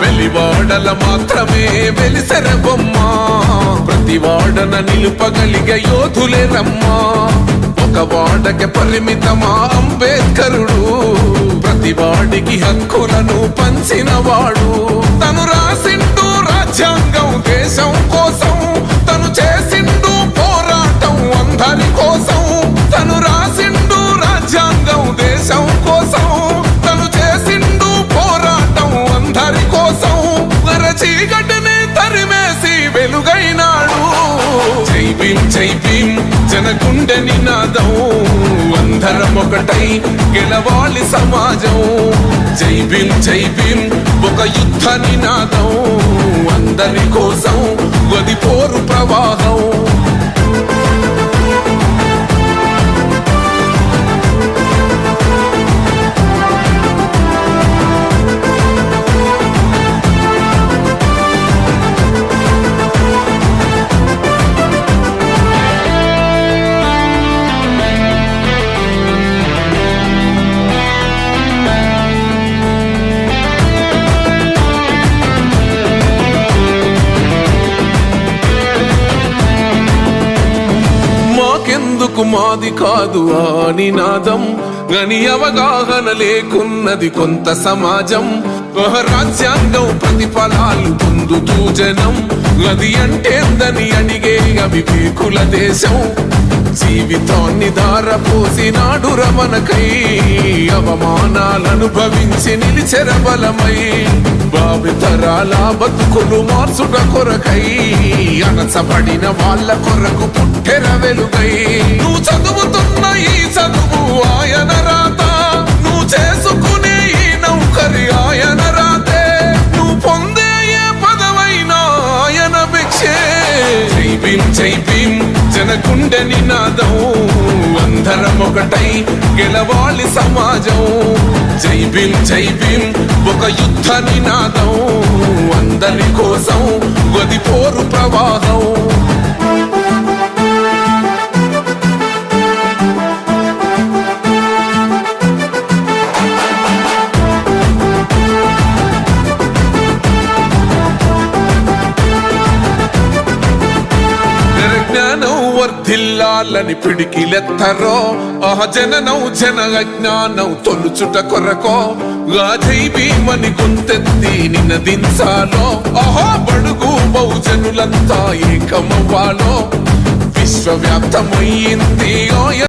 వెలివాడల మాత్రమే వెలిసెర బొమ్మ ప్రతి వాడన నిలుపగలిగే యోధులే రమ్మా ఒక వాడకి పరిమితమా అంబేద్కరుడు ప్రతి వాడికి హక్కులను పంచినవాడు తను రాసిండు రాజ్యాంగం దేశం కోసం తను చేసిండు పోరాటం అందరి కోసం తను రాసిండు రాజ్యాంగం దేశం కోసం తను చేసిండు పోరాటం అందరి కోసం చీకటిని తరిమేసి వెలుగైనాడు జై భీం జనగుండె నినాదం అందరం ఒకటై గెలవాలి సమాజం జై భీం ఒక యుద్ధ నినాదం అందరి కోసం గది పోరు ప్రవాహం ఎందుకు మాది కాదు ఆ నినాదం గని అవగాహన లేకున్నది కొంత సమాజం రాజ్యాంగం ప్రతిఫలాలు పొందుతూ జనం అది అంటేందని అడిగే అవివేకుల దేశం జీవితాన్ని ధారపోసినాడు రమణకై అవమానాలను భవించి నిలిచెర బలమై భావితరాల బతుకులు మార్చుట కొరకై అణచబడిన వాళ్ళ కొరకు పుట్టెర వెలుగై నువ్వు చదువుతున్న ఈ చదువు ఆయన రాత నువ్వు చేసుకునే ఈ నౌకరి ఆయన రాతే నువ్వు పొందే ఏ పదవైనా ఆయన భిక్షే జై భీం జనగుండె నినాదం అందరం ఒకటై గెలవాలి సమాజం జై భీం ఒక యుద్ధ నినాదం అందరి కోసం గది పోరు ప్రవాహం వర్ధిల్లాలని పిడికిలెత్తరో జననం జన అజ్ఞానం తొలుచుట కొరకో జై భీమని గొంతెత్తి నినదించాలో బడుగు బహుజనులంతా ఏకమవ్వాలో విశ్వవ్యాప్తమయ్యింది